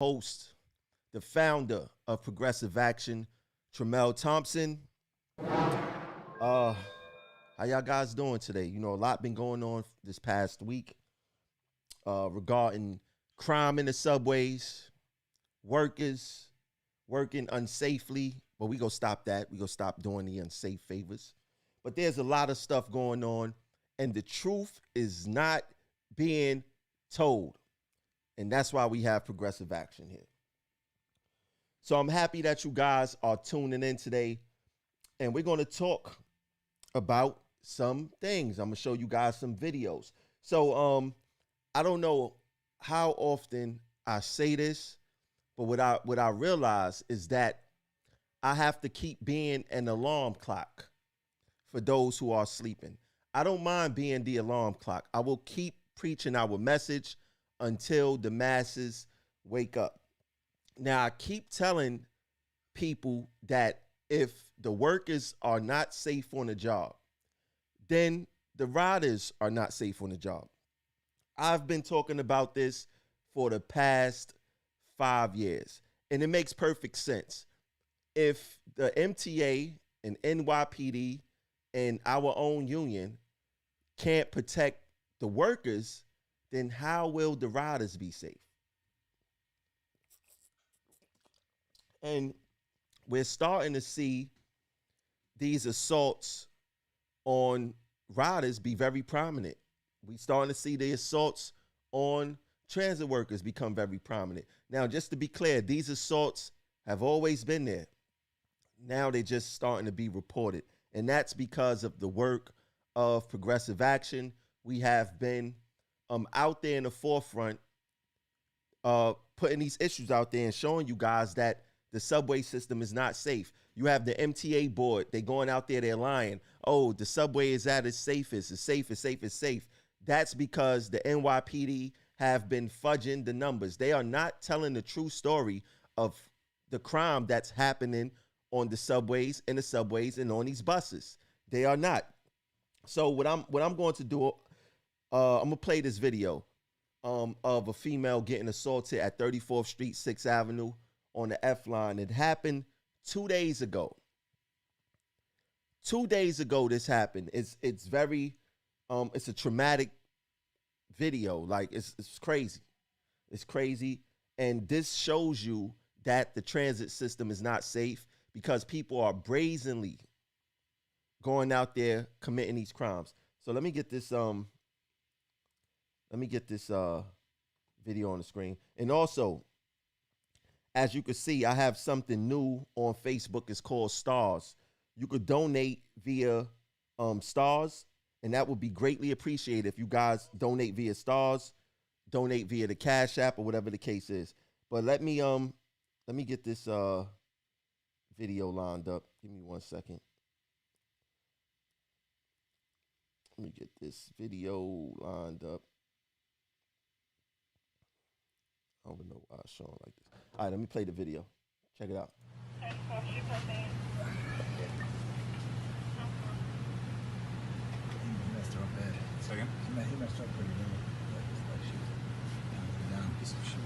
host, the founder of Progressive Action, Tremel Thompson. Uh, how y'all guys doing today? You know, a lot been going on this past week regarding crime in the subways, workers working unsafely. But we gonna stop that. We gonna stop doing the unsafe favors. But there's a lot of stuff going on, and the truth is not being told. And that's why we have Progressive Action here. So I'm happy that you guys are tuning in today. And we're going to talk about some things. I'm going to show you guys some videos. So I don't know how often I say this, but what I realize is that I have to keep being an alarm clock for those who are sleeping. I don't mind being the alarm clock. I will keep preaching our message until the masses wake up. Now, I keep telling people that if the workers are not safe on the job, then the riders are not safe on the job. I've been talking about this for the past 5 years, and it makes perfect sense. If the MTA and NYPD and our own union can't protect the workers, then how will the riders be safe? And we're starting to see these assaults on riders be very prominent. We're starting to see the assaults on transit workers become very prominent. Now, just to be clear, these assaults have always been there. Now they're just starting to be reported. And that's because of the work of Progressive Action. We have been out there in the forefront, putting these issues out there and showing you guys that the subway system is not safe. You have the MTA board. They're going out there, they're lying. Oh, the subway is at its safest. It's safe, it's safe, it's safe. That's because the NYPD have been fudging the numbers. They are not telling the true story of the crime that's happening on the subways and on these buses. They are not. So what I'm going to do, I'm gonna play this video of a female getting assaulted at 34th Street, 6th Avenue on the F line. It happened 2 days ago. 2 days ago, this happened. It's very, it's a traumatic video. Like it's crazy. It's crazy, and this shows you that the transit system is not safe because people are brazenly going out there committing these crimes. So let me get this video on the screen. And also, as you can see, I have something new on Facebook. It's called Stars. You could donate via Stars, and that would be greatly appreciated if you guys donate via Stars, donate via the Cash App or whatever the case is. But let me get this video lined up. Give me 1 second. Let me get this video lined up. I don't know why it's showing like this. All right, let me play the video. Check it out. He messed her up bad. Second? He messed her up pretty good. Like she was down. Piece of shit.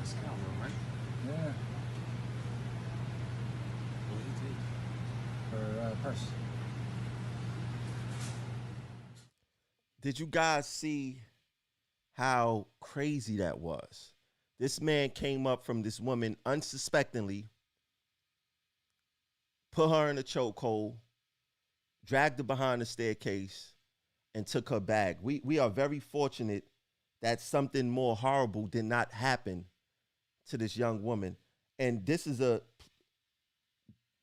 Scoundrel, right? Yeah. What did he take? Her purse. Did you guys see how crazy that was? This man came up from this woman unsuspectingly, put her in a chokehold, dragged her behind the staircase, and took her bag. We are very fortunate that something more horrible did not happen to this young woman. And this is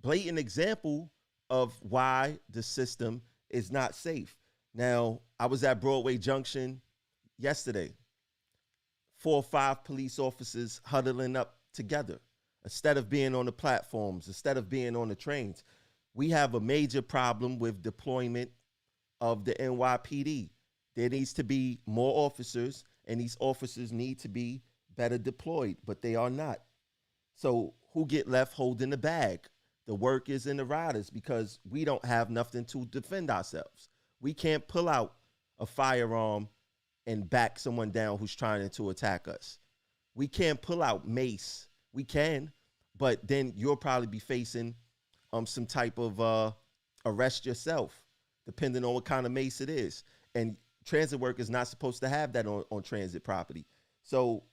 blatant example of why the system is not safe. Now, I was at Broadway Junction yesterday. 4 or 5 police officers huddling up together instead of being on the platforms, instead of being on the trains. We have a major problem with deployment of the NYPD. There needs to be more officers, and these officers need to be better deployed, but they are not. So who get left holding the bag? The workers and the riders, because we don't have nothing to defend ourselves. We can't pull out a firearm and back someone down who's trying to attack us. We can't pull out mace. We can, but then you'll probably be facing some type of arrest yourself, depending on what kind of mace it is. And transit workers not supposed to have that on transit property. So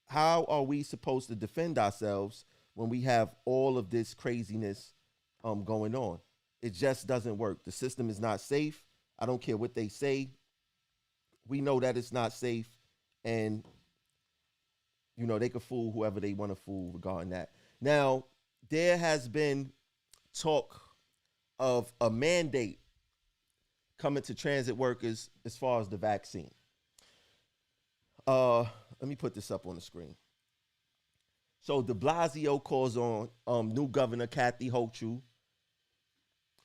how are we supposed to defend ourselves when we have all of this craziness going on? It just doesn't work. The system is not safe. I don't care what they say. We know that it's not safe, and they can fool whoever they want to fool regarding that. Now, there has been talk of a mandate coming to transit workers as far as the vaccine. Let me put this up on the screen. So de Blasio calls on new governor Kathy Hochul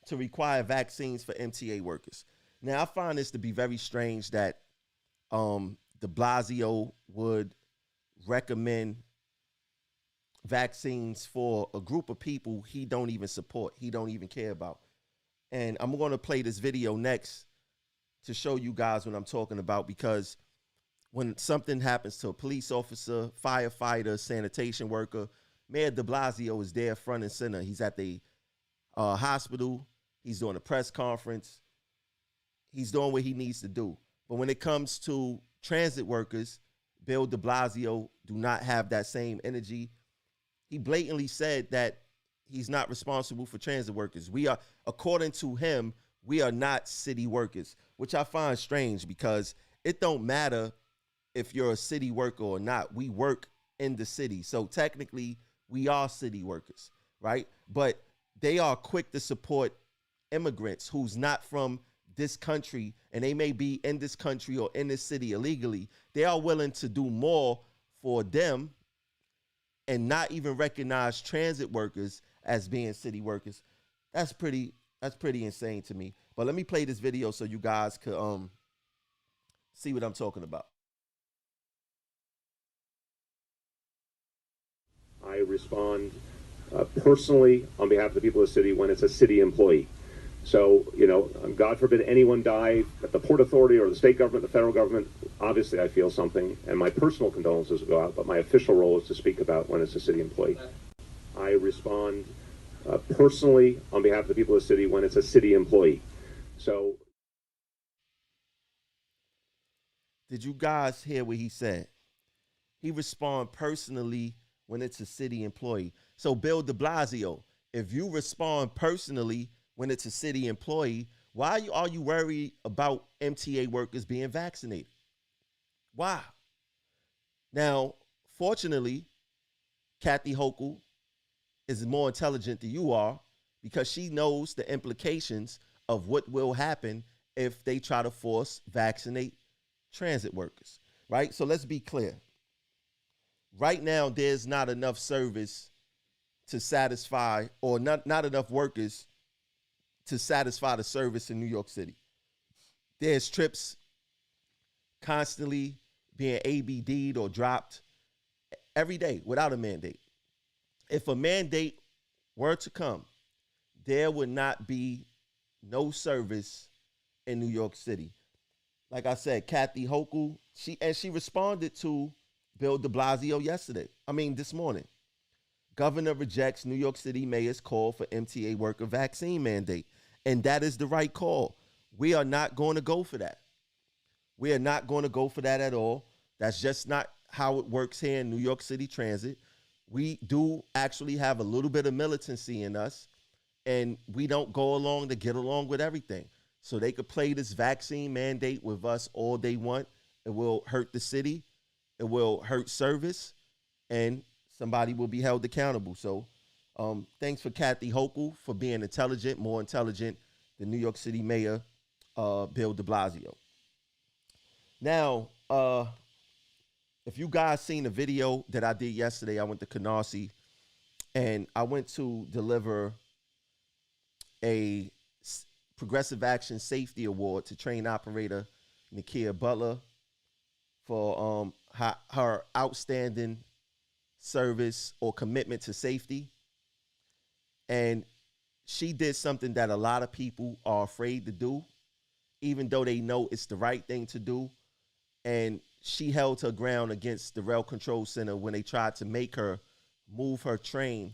to require vaccines for MTA workers. Now, I find this to be very strange that de Blasio would recommend vaccines for a group of people he don't even support, he don't even care about. And I'm going to play this video next to show you guys what I'm talking about, because when something happens to a police officer, firefighter, sanitation worker, Mayor de Blasio is there front and center. He's at the hospital. He's doing a press conference. He's doing what he needs to do. But when it comes to transit workers, Bill de Blasio do not have that same energy. He blatantly said that he's not responsible for transit workers. We are, according to him, we are not city workers, which I find strange, because it don't matter if you're a city worker or not. We work in the city. So technically, we are city workers, right? But they are quick to support immigrants who's not from this country, and they may be in this country or in this city illegally. They are willing to do more for them and not even recognize transit workers as being city workers. That's pretty insane to me. But let me play this video so you guys could see what I'm talking about. I respond personally on behalf of the people of the city when it's a city employee. So, God forbid anyone die at the Port Authority or the state government, the federal government. Obviously, I feel something, and my personal condolences go out, but my official role is to speak about when it's a city employee. I respond personally on behalf of the people of the city when it's a city employee. So, did you guys hear what he said? He respond personally when it's a city employee. So Bill de Blasio, if you respond personally when it's a city employee, why are you worried about MTA workers being vaccinated? Why? Now, fortunately, Kathy Hochul is more intelligent than you are, because she knows the implications of what will happen if they try to force vaccinate transit workers, right? So let's be clear. Right now, there's not enough service to satisfy, or not enough workers to satisfy the service in New York City. There's trips constantly being ABD'd or dropped every day without a mandate. If a mandate were to come, there would not be no service in New York City. Like I said, Kathy Hochul, she responded to Bill de Blasio this morning. Governor rejects New York City mayor's call for MTA worker vaccine mandate. And that is the right call. We are not going to go for that. We are not going to go for that at all. That's just not how it works here in New York City Transit. We do actually have a little bit of militancy in us, and we don't go along to get along with everything. So they could play this vaccine mandate with us all they want. It will hurt the city. It will hurt service, and somebody will be held accountable. So Thanks for Kathy Hochul for being intelligent, more intelligent than New York City Mayor Bill de Blasio. Now, if you guys seen the video that I did yesterday, I went to Canarsie and I went to deliver a Progressive Action Safety Award to train operator Nakia Butler for her outstanding service or commitment to safety. And she did something that a lot of people are afraid to do, even though they know it's the right thing to do. And she held her ground against the Rail Control Center when they tried to make her move her train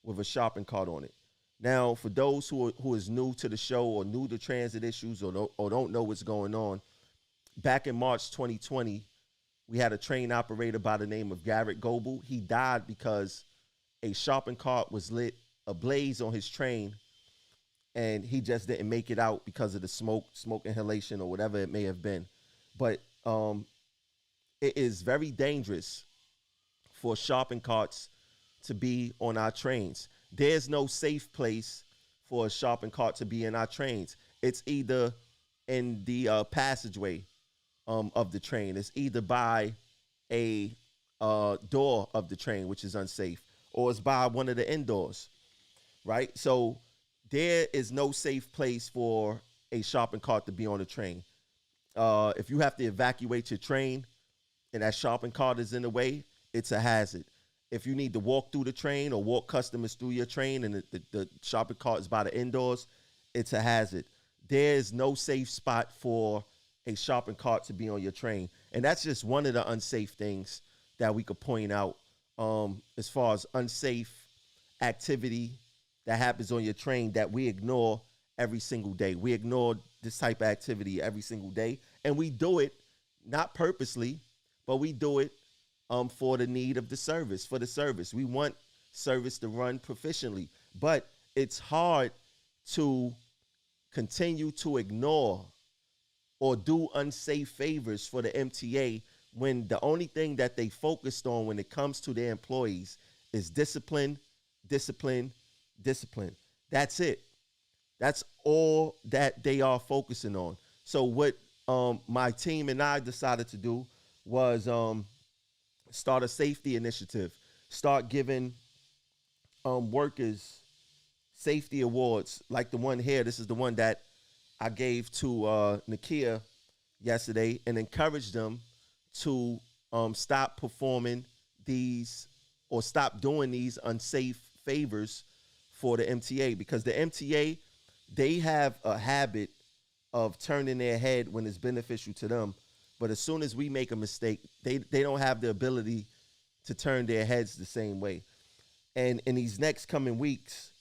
with a shopping cart on it. Now, for those who is new to the show or new to transit issues or don't know what's going on, back in March 2020, we had a train operator by the name of Garrett Goebel. He died because a shopping cart was lit ablaze on his train, and he just didn't make it out because of the smoke inhalation or whatever it may have been. But it is very dangerous for shopping carts to be on our trains. There's no safe place for a shopping cart to be in our trains. It's either in the passageway of the train. It's either by a door of the train, which is unsafe, or it's by one of the indoors, right? So there is no safe place for a shopping cart to be on the train. If you have to evacuate your train and that shopping cart is in the way, it's a hazard. If you need to walk through the train or walk customers through your train and the shopping cart is by the indoors, it's a hazard. There's no safe spot for a shopping cart to be on your train. And that's just one of the unsafe things that we could point out as far as unsafe activity that happens on your train that we ignore every single day. We ignore this type of activity every single day. And we do it not purposely, but we do it for the need of the service, for the service. We want service to run proficiently. But it's hard to continue to ignore or do unsafe favors for the MTA when the only thing that they focused on when it comes to their employees is discipline, discipline, discipline. That's it. That's all that they are focusing on. So what my team and I decided to do was start a safety initiative, start giving workers safety awards like the one here. This is the one that I gave to Nakia yesterday, and encourage them to stop performing these or stop doing these unsafe favors for the MTA, because the MTA, they have a habit of turning their head when it's beneficial to them. But as soon as we make a mistake, they don't have the ability to turn their heads the same way. And in these next coming weeks,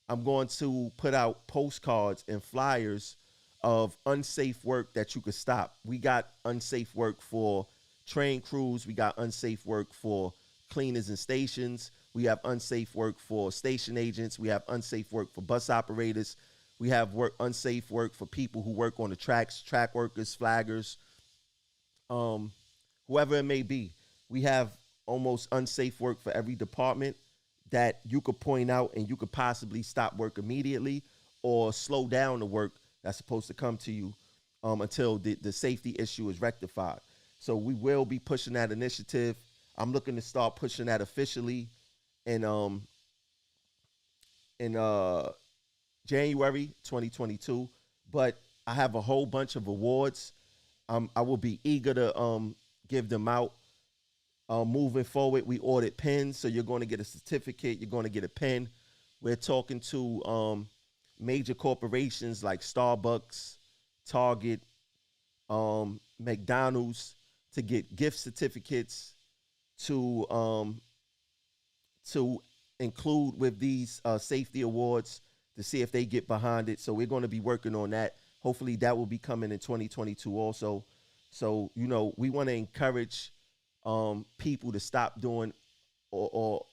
I'm going to put out postcards and flyers of unsafe work that you could stop. We got unsafe work for train crews. We got unsafe work for cleaners and stations. We have unsafe work for station agents. We have unsafe work for bus operators. We have unsafe work for people who work on the tracks, track workers, flaggers, whoever it may be. We have almost unsafe work for every department that you could point out, and you could possibly stop work immediately or slow down the work that's supposed to come to you until the safety issue is rectified. So we will be pushing that initiative. I'm looking to start pushing that officially in January 2022. But I have a whole bunch of awards. I will be eager to give them out. Moving forward, we ordered pens, so you're going to get a certificate. You're going to get a pen. We're talking to major corporations like Starbucks, Target, McDonald's to get gift certificates to include with these safety awards to see if they get behind it. So we're going to be working on that. Hopefully that will be coming in 2022 also. So, you know, we want to encourage people to stop doing or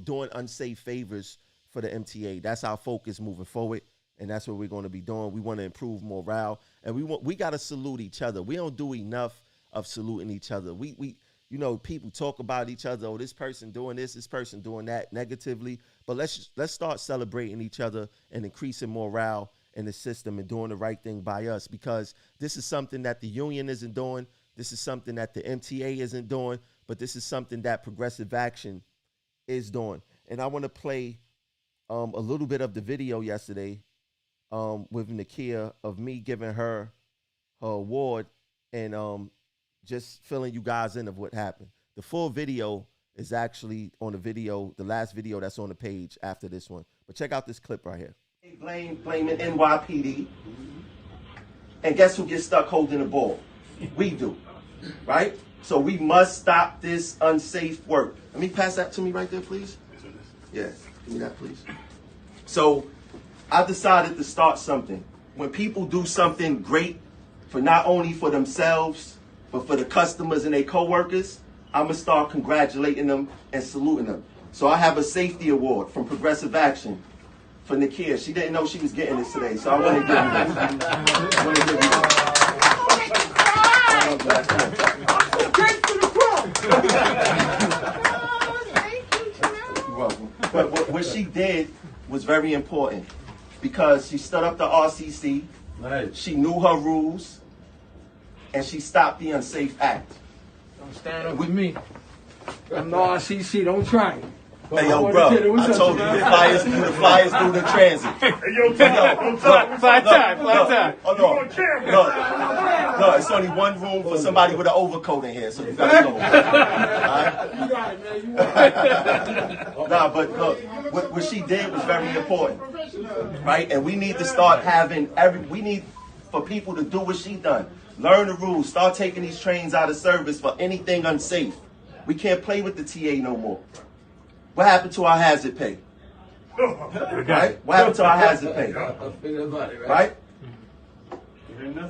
doing unsafe favors for the MTA. That's our focus moving forward, and that's what we're going to be doing. We want to improve morale, and we got to salute each other. We don't do enough of saluting each other. We you know, people talk about each other. Oh, this person doing this person doing that negatively. But let's start celebrating each other and increasing morale in the system and doing the right thing by us, because this is something that the union isn't doing. This is something that the MTA isn't doing, but this is something that Progressive Action is doing. And I want to play a little bit of the video yesterday with Nakia of me giving her award and just filling you guys in of what happened. The full video is actually on the last video that's on the page after this one. But check out this clip right here. Blaming NYPD. And guess who gets stuck holding the ball? We do, right? So we must stop this unsafe work. Let me pass that to me right there, please. Yeah, give me that, please. So I decided to start something. When people do something great for not only for themselves, but for the customers and their coworkers, I'm gonna start congratulating them and saluting them. So I have a safety award from Progressive Action for Nakia. She didn't know she was getting this today, so I want to give you this. I want to give you this. You're welcome. But what she did was very important, because she stood up to RCC, she knew her rules, and she stopped the unsafe act. Don't stand up with me. I'm the RCC, don't try it. Hey, yo, bro, I told you, the flyers through the transit. Hey, yo, flat time. Oh, no, it's only one room for somebody with an overcoat in here, so you gotta go. All right? You got it, man. You got it. Nah, but look, what she did was very important, right? And we need to start we need for people to do what she done. Learn the rules. Start taking these trains out of service for anything unsafe. We can't play with the TA no more. What happened to our hazard pay? Right? What happened to our hazard pay? Right?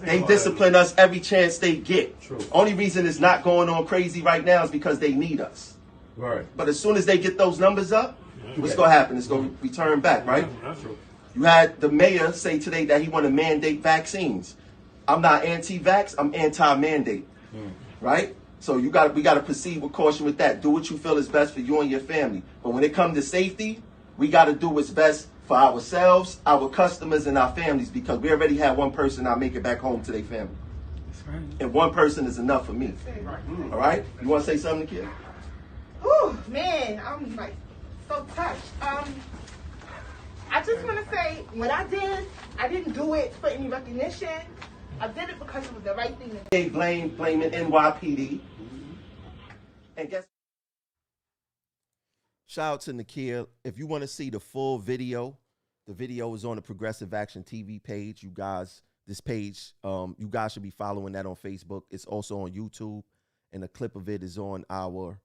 They discipline us every chance they get. Only reason it's not going on crazy right now is because they need us. Right. But as soon as they get those numbers up, what's going to happen? It's going to return back, right? You had the mayor say today that he want to mandate vaccines. I'm not anti-vax, I'm anti-mandate, right? So we got to proceed with caution with that. Do what you feel is best for you and your family. But when it comes to safety, we got to do what's best for ourselves, our customers, and our families, because we already had one person not make it back home to their family. That's right. And one person is enough for me. All right? You want to say something, kid? Oh, man, I'm like so touched. I just want to say, what I did, I didn't do it for any recognition. I did it because it was the right thing to do. They blaming NYPD. And guess. Shout out to Nakia. If you want to see the full video, the video is on the Progressive Action TV page. You guys, this page, you guys should be following that on Facebook. It's also on YouTube, and a clip of it is on our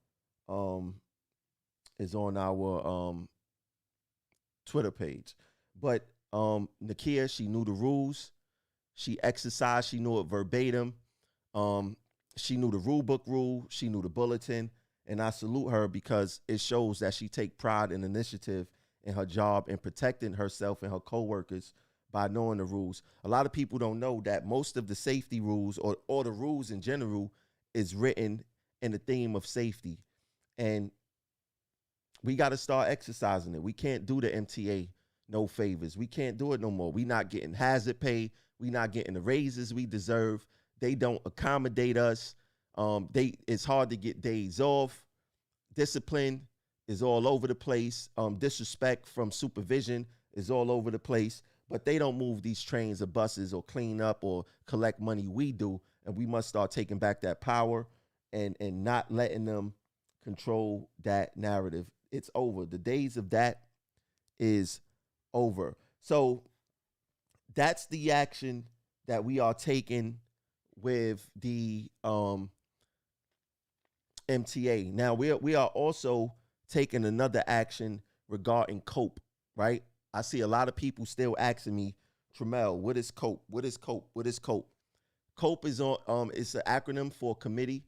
Twitter page. But Nakia, she knew the rules. She exercised. She knew it verbatim. She knew the rule book rule. She knew the bulletin. And I salute her because it shows that she take pride and initiative in her job and protecting herself and her coworkers by knowing the rules. A lot of people don't know that most of the safety rules or the rules in general is written in the theme of safety. And we got to start exercising it. We can't do the MTA no favors. We can't do it no more. We not getting hazard pay. We not getting the raises we deserve. They don't accommodate us. It's hard to get days off. Discipline is all over the place. Disrespect from supervision is all over the place. But they don't move these trains or buses or clean up or collect money. We do, and we must start taking back that power and not letting them control that narrative. It's over. The days of that is over. So that's the action that we are taking with the MTA. Now we are also taking another action regarding COPE, right? I see a lot of people still asking me, Tramel, what is COPE? What is COPE? What is COPE? COPE is it's an acronym for Committee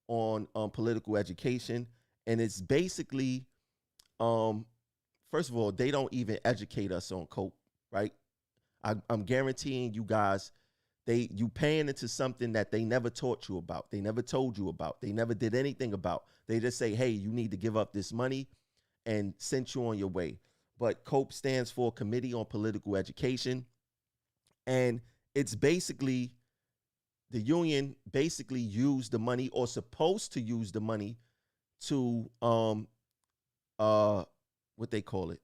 on Political Education, and it's basically, first of all, they don't even educate us on COPE, right? I'm guaranteeing you guys You paying into something that they never taught you about. They never told you about. They never did anything about. They just say, hey, you need to give up this money and send you on your way. But COPE stands for Committee on Political Education. And it's basically, the union basically used the money, or supposed to use the money, to what they call it,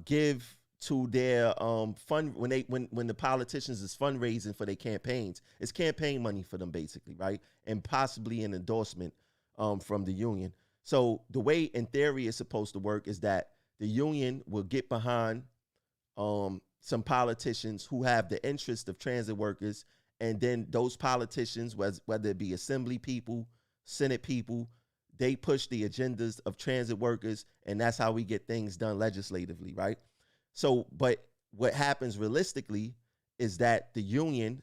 give to their fund when the politicians is fundraising for their campaigns. It's campaign money for them, basically, right? And possibly an endorsement from the union. So the way in theory it's supposed to work is that the union will get behind some politicians who have the interest of transit workers, and then those politicians, whether it be assembly people, Senate people, they push the agendas of transit workers, and that's how we get things done legislatively, right? So, but what happens realistically is that the union,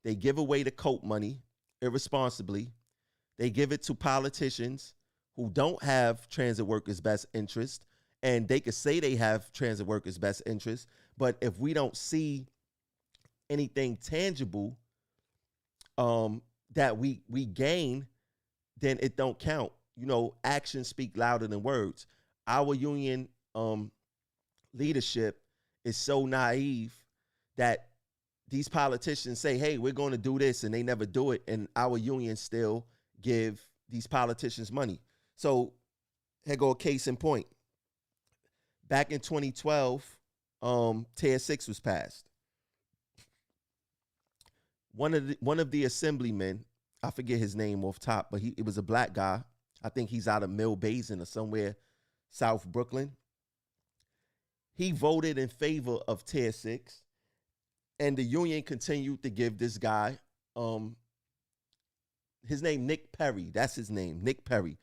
they give away the COPE money irresponsibly. They give it to politicians who don't have transit workers' best interest, and they could say they have transit workers' best interest, but if we don't see anything tangible that we gain, then it don't count. You know, actions speak louder than words. Our union leadership is so naive that these politicians say, hey, we're going to do this, and they never do it, and our union still give these politicians money. So here go a case in point. Back in 2012, Tier 6 was passed. One of the assemblymen, I forget his name off top, but it was a black guy. I think he's out of Mill Basin or somewhere South Brooklyn. He voted in favor of Tier 6, and the union continued to give this guy, his name, Nick Perry. That's his name, Nick Perry.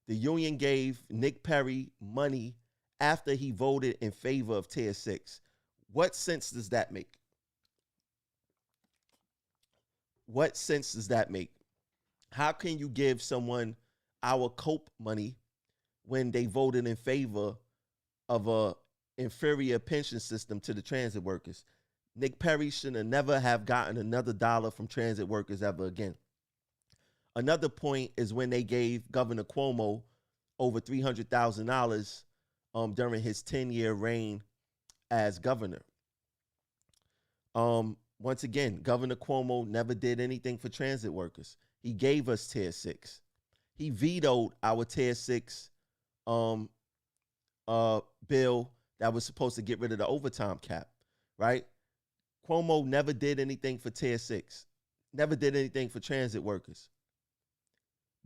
The union gave Nick Perry money after he voted in favor of Tier 6. What sense does that make? What sense does that make? How can you give someone our COPE money when they voted in favor of a inferior pension system to the transit workers? Nick Perry should have never have gotten another dollar from transit workers ever again. Another point is when they gave Governor Cuomo over $300,000 during his 10-year reign as governor. Once again, Governor Cuomo never did anything for transit workers. He gave us Tier 6. He vetoed our Tier 6 bill that was supposed to get rid of the overtime cap, right? Cuomo never did anything for Tier 6, never did anything for transit workers.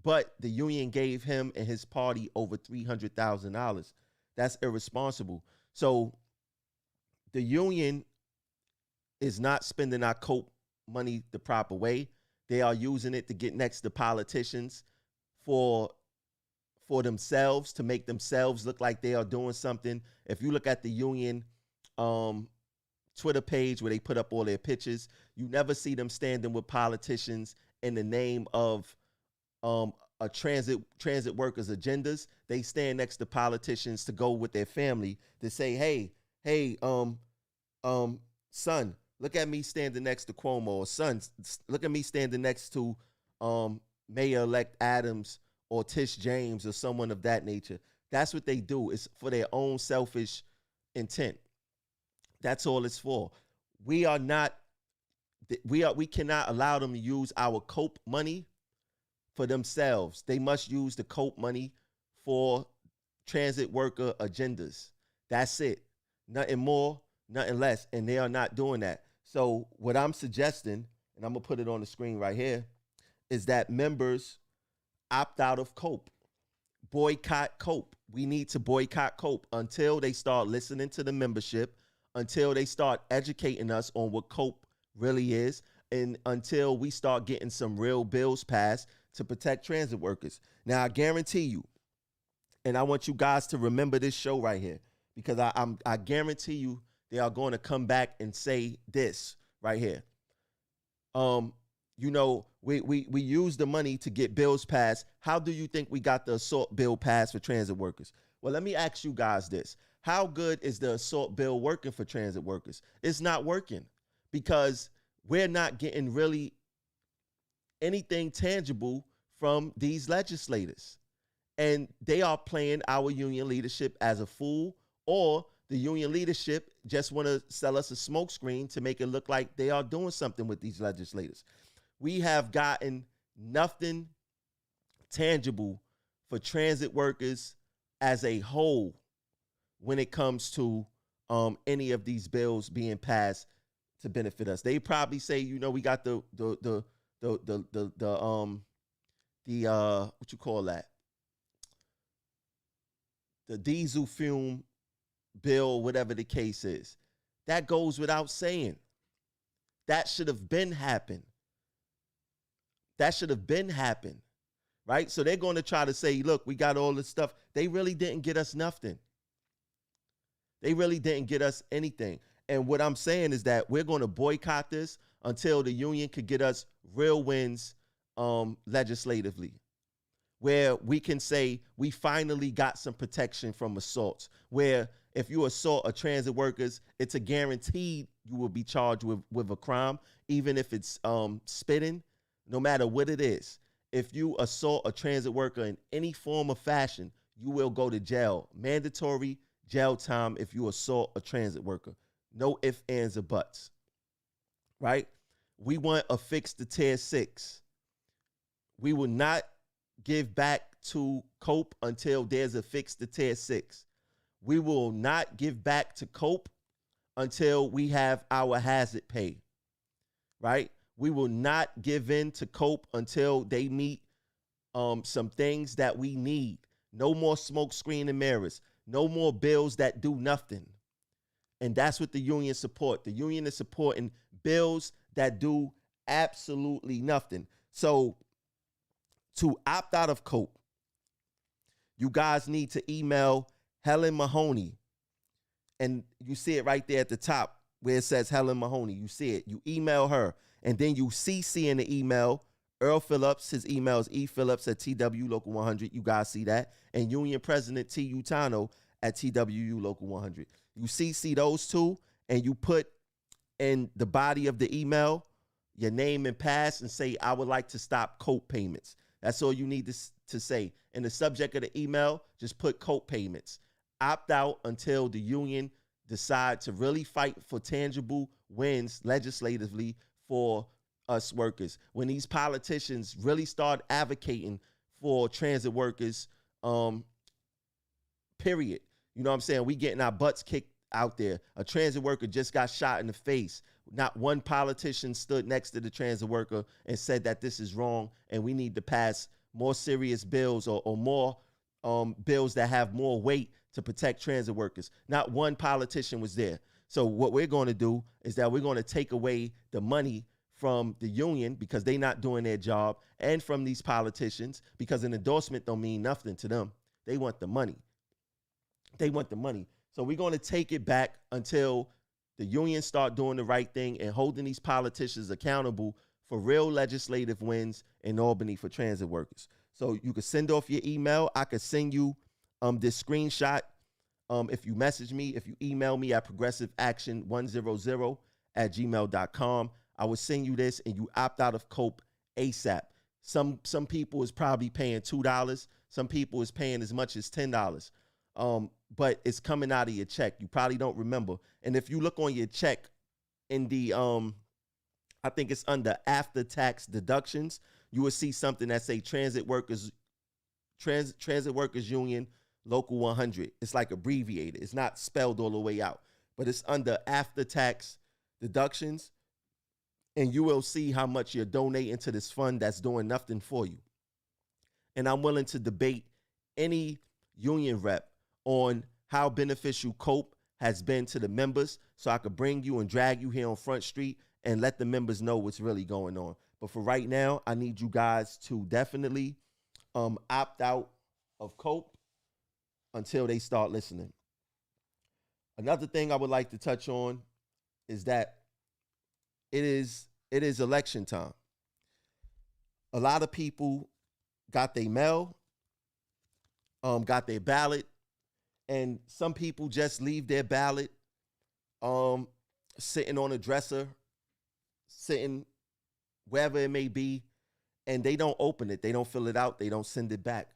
But the union gave him and his party over $300,000. That's irresponsible. So the union is not spending our COPE money the proper way. They are using it to get next to politicians for themselves, to make themselves look like they are doing something. If you look at the union Twitter page where they put up all their pictures, you never see them standing with politicians in the name of a transit workers' agendas. They stand next to politicians to go with their family to say, hey, son, look at me standing next to Cuomo, or son, look at me standing next to Mayor-elect Adams or Tish James or someone of that nature. That's what they do. It's for their own selfish intent. That's all it's for. We cannot allow them to use our COPE money for themselves. They must use the COPE money for transit worker agendas. That's it. Nothing more, nothing less. And they are not doing that. So what I'm suggesting, and I'm going to put it on the screen right here, is that members opt out of COPE. Boycott COPE. We need to boycott COPE until they start listening to the membership, until they start educating us on what COPE really is, and until we start getting some real bills passed to protect transit workers. Now, I guarantee you, and I want you guys to remember this show right here, because I guarantee you they are going to come back and say this right here. You know, we use the money to get bills passed. How do you think we got the assault bill passed for transit workers? Well, let me ask you guys this. How good is the assault bill working for transit workers? It's not working, because we're not getting really anything tangible from these legislators. And they are playing our union leadership as a fool, or the union leadership just want to sell us a smokescreen to make it look like they are doing something with these legislators. We have gotten nothing tangible for transit workers as a whole when it comes to any of these bills being passed to benefit us. They probably say, you know, we got the what you call that? The diesel fume bill, whatever the case is. That goes without saying. That should have been happened. That should have been happened, right? So they're going to try to say, look, we got all this stuff. They really didn't get us nothing. They really didn't get us anything. And what I'm saying is that we're going to boycott this until the union could get us real wins legislatively, where we can say we finally got some protection from assaults, where if you assault a transit workers, it's a guaranteed you will be charged with a crime, even if it's spitting, no matter what it is. If you assault a transit worker in any form or fashion, you will go to jail. Mandatory jail time if you assault a transit worker. No ifs, ands, or buts, right? We want a fix to Tier 6. We will not give back to COPE until there's a fix to Tier 6. We will not give back to COPE until we have our hazard pay, right? We will not give in to COPE until they meet some things that we need. No more smoke screen and mirrors. No more bills that do nothing. And that's what the union support. The union is supporting bills that do absolutely nothing. So to opt out of COPE, you guys need to email Helen Mahoney. And you see it right there at the top where it says Helen Mahoney. You see it. You email her. And then you CC in the email Earl Phillips. His email is ephillips@TWU Local 100. You guys see that. And Union President TU Tano at TWU Local 100. You CC those two, and you put in the body of the email your name and pass and say, I would like to stop COPE payments. That's all you need to say. In the subject of the email, just put COPE payments. Opt out until the union decide to really fight for tangible wins legislatively for us workers. When these politicians really start advocating for transit workers, period. You know what I'm saying? We getting our butts kicked out there. A transit worker just got shot in the face. Not one politician stood next to the transit worker and said that this is wrong and we need to pass more serious bills or more bills that have more weight to protect transit workers. Not one politician was there. So what we're going to do is that we're going to take away the money from the union because they're not doing their job, and from these politicians because an endorsement don't mean nothing to them. They want the money. They want the money. So we're going to take it back until the union start doing the right thing and holding these politicians accountable for real legislative wins in Albany for transit workers. So you can send off your email. I could send you this screenshot if you message me, if you email me at progressiveaction100@gmail.com. I will send you this and you opt out of COPE ASAP. Some people is probably paying $2. Some people is paying as much as $10. But it's coming out of your check. You probably don't remember. And if you look on your check in the, I think it's under after tax deductions, you will see something that say Transit Workers Union Local 100. It's like abbreviated. It's not spelled all the way out, but it's under after tax deductions. And you will see how much you're donating to this fund that's doing nothing for you. And I'm willing to debate any union rep on how beneficial COPE has been to the members, so I could bring you and drag you here on Front Street and let the members know what's really going on. But for right now, I need you guys to definitely opt out of COPE until they start listening. Another thing I would like to touch on is that it is election time. A lot of people got their mail, got their ballot, and some people just leave their ballot sitting on a dresser sitting wherever it may be, and they don't open it, they don't fill it out, they don't send it back.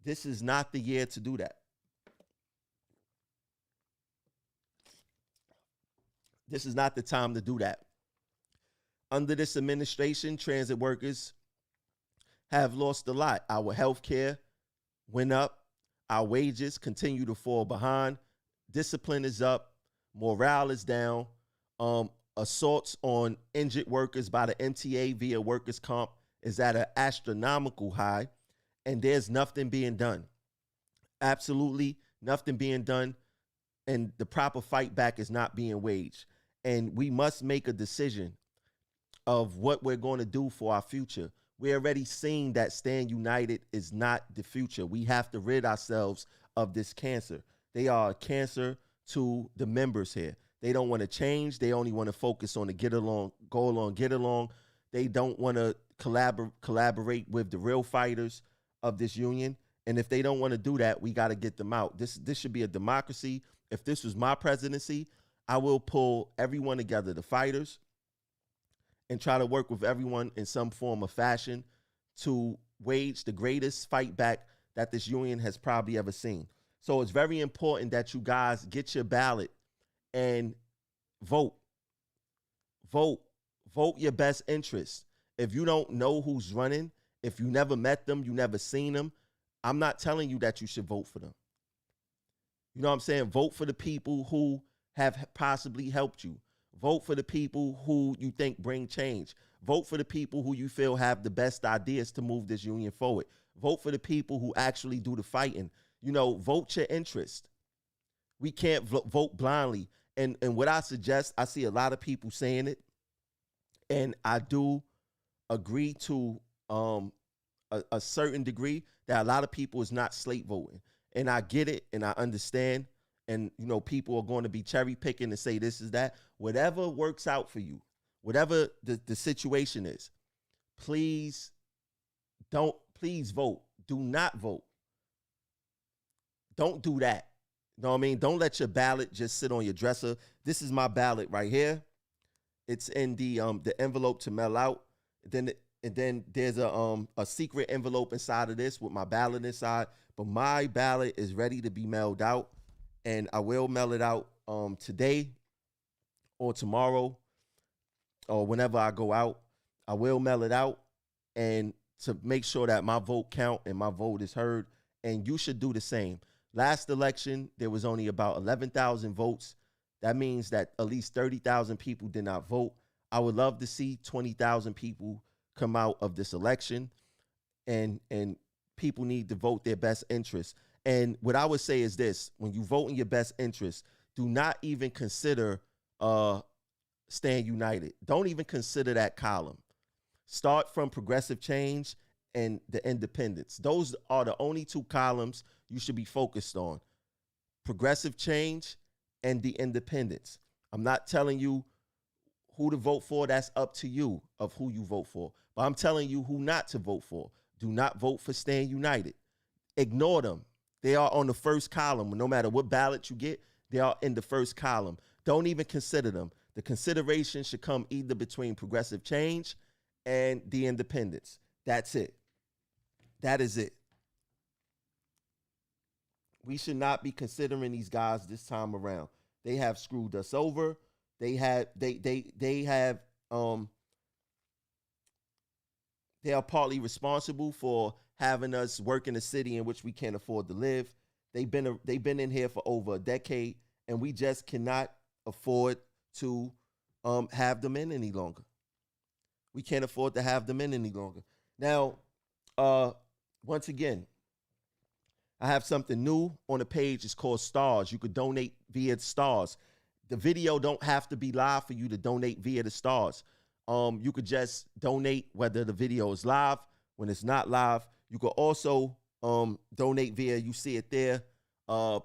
This is not the year to do that. This is not the time to do that. Under this administration, transit workers have lost a lot. Our health care went up. Our wages continue to fall behind. Discipline is up. Morale is down. Assaults on injured workers by the MTA via workers' comp is at an astronomical high, and there's nothing being done. Absolutely nothing being done, and the proper fight back is not being waged. And we must make a decision of what we're going to do for our future. We're already seeing that Stand United is not the future. We have to rid ourselves of this cancer. They are a cancer to the members here. They don't want to change. They only want to focus on the get along, go along, get along. They don't want to collaborate with the real fighters of this union. And if they don't want to do that, we got to get them out. This should be a democracy. If this was my presidency, I will pull everyone together, the fighters, and try to work with everyone in some form or fashion to wage the greatest fight back that this union has probably ever seen. So it's very important that you guys get your ballot and vote. Vote your best interest. If you don't know who's running, if you never met them, you never seen them, I'm not telling you that you should vote for them. You know what I'm saying? Vote for the people who have possibly helped you. Vote for the people who you think bring change. Vote for the people who you feel have the best ideas to move this union forward. Vote for the people who actually do the fighting. You know, vote your interest. We can't vote blindly. And what I suggest, I see a lot of people saying it, and I do agree to a certain degree that a lot of people is not slate voting. And I get it, and I understand. And, you know, people are going to be cherry picking and say this is that. Whatever works out for you, whatever the situation is, please vote. Do not vote. Don't do that. You know what I mean? Don't let your ballot just sit on your dresser. This is my ballot right here. It's in the envelope to mail out. And then there's a secret envelope inside of this with my ballot inside. But my ballot is ready to be mailed out, and I will mail it out today or tomorrow or whenever I go out. I will mail it out, and to make sure that my vote count and my vote is heard. And you should do the same. Last election, there was only about 11,000 votes. That means that at least 30,000 people did not vote. I would love to see 20,000 people come out of this election, and people need to vote their best interest. And what I would say is this: when you vote in your best interest, do not even consider Stand United. Don't even consider that column. Start from Progressive Change and the Independents. Those are the only two columns you should be focused on. Progressive Change and the Independents. I'm not telling you who to vote for. That's up to you of who you vote for. But I'm telling you who not to vote for. Do not vote for Stand United. Ignore them. They are on the first column. No matter what ballot you get, they are in the first column. Don't even consider them. The consideration should come either between Progressive Change and the Independents. That's it. That is it. We should not be considering these guys this time around. They have screwed us over. They are partly responsible for having us work in a city in which we can't afford to live. They've been in here for over a decade, and we just cannot afford to have them in any longer. We can't afford to have them in any longer. Now, once again, I have something new on the page. It's called Stars. You could donate via Stars. The video don't have to be live for you to donate via the Stars. You could just donate whether the video is live. When it's not live, you could also donate via, you see it there. What's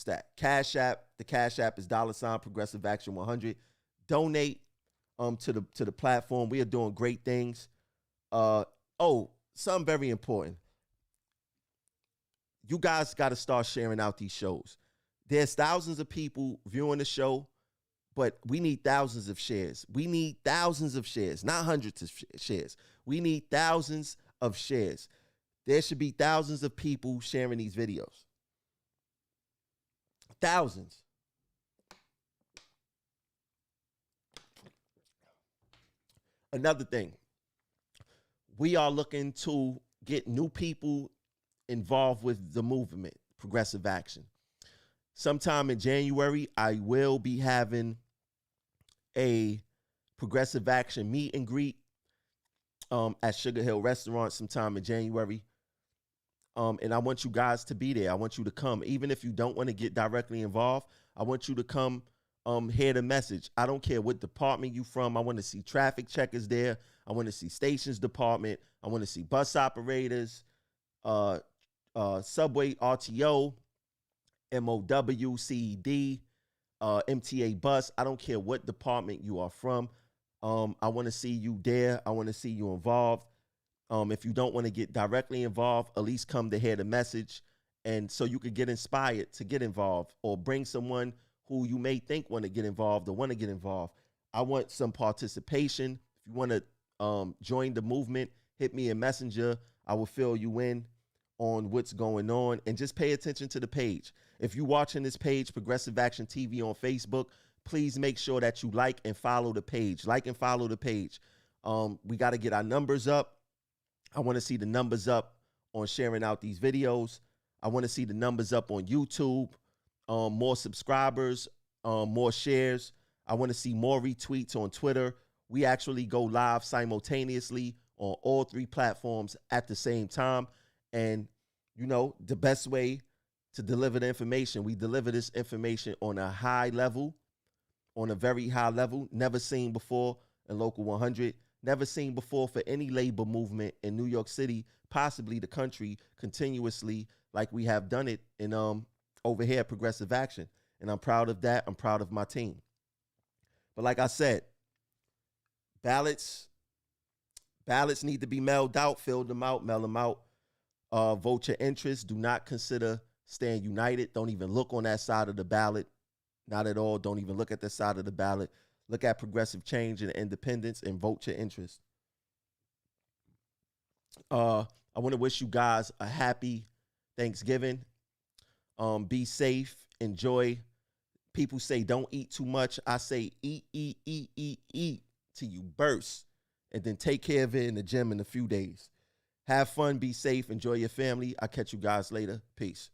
that? Cash App. The Cash App is $ Progressive Action 100. Donate to the platform. We are doing great things. Something very important. You guys got to start sharing out these shows. There's thousands of people viewing the show, but we need thousands of shares. We need thousands of shares, not hundreds of shares. We need thousands of shares. There should be thousands of people sharing these videos. Thousands. Another thing, we are looking to get new people involved with the movement, Progressive Action. Sometime in January, I will be having a Progressive Action meet and greet at Sugar Hill Restaurant sometime in January. And I want you guys to be there. I want you to come. Even if you don't want to get directly involved, I want you to come hear the message. I don't care what department you from. I want to see traffic checkers there. I want to see stations department. I want to see bus operators, subway RTO, MOW, CED, MTA bus. I don't care what department you are from. I want to see you there. I want to see you involved. If you don't want to get directly involved, at least come to hear the message, and so you could get inspired to get involved, or bring someone who you may think want to get involved or want to get involved. I want some participation. If you want to join the movement, hit me a messenger. I will fill you in on what's going on, and just pay attention to the page. If you're watching this page, Progressive Action TV on Facebook, please make sure that you like and follow the page. Like and follow the page. We got to get our numbers up. I want to see the numbers up on sharing out these videos. I want to see the numbers up on YouTube, more subscribers, more shares. I want to see more retweets on Twitter. We actually go live simultaneously on all 3 platforms at the same time. And, you know, the best way to deliver the information, we deliver this information on a high level, on a very high level, never seen before in Local 100. Never seen before for any labor movement in New York City, possibly the country, continuously like we have done it in over here at Progressive Action. And I'm proud of that. I'm proud of my team. But like I said, ballots need to be mailed out, fill them out, mail them out. Vote your interest. Do not consider staying united. Don't even look on that side of the ballot. Not at all. Don't even look at that side of the ballot. Look at progressive change and independence and vote your interest. I want to wish you guys a happy Thanksgiving. Be safe. Enjoy. People say don't eat too much. I say eat till you burst. And then take care of it in the gym in a few days. Have fun. Be safe. Enjoy your family. I'll catch you guys later. Peace.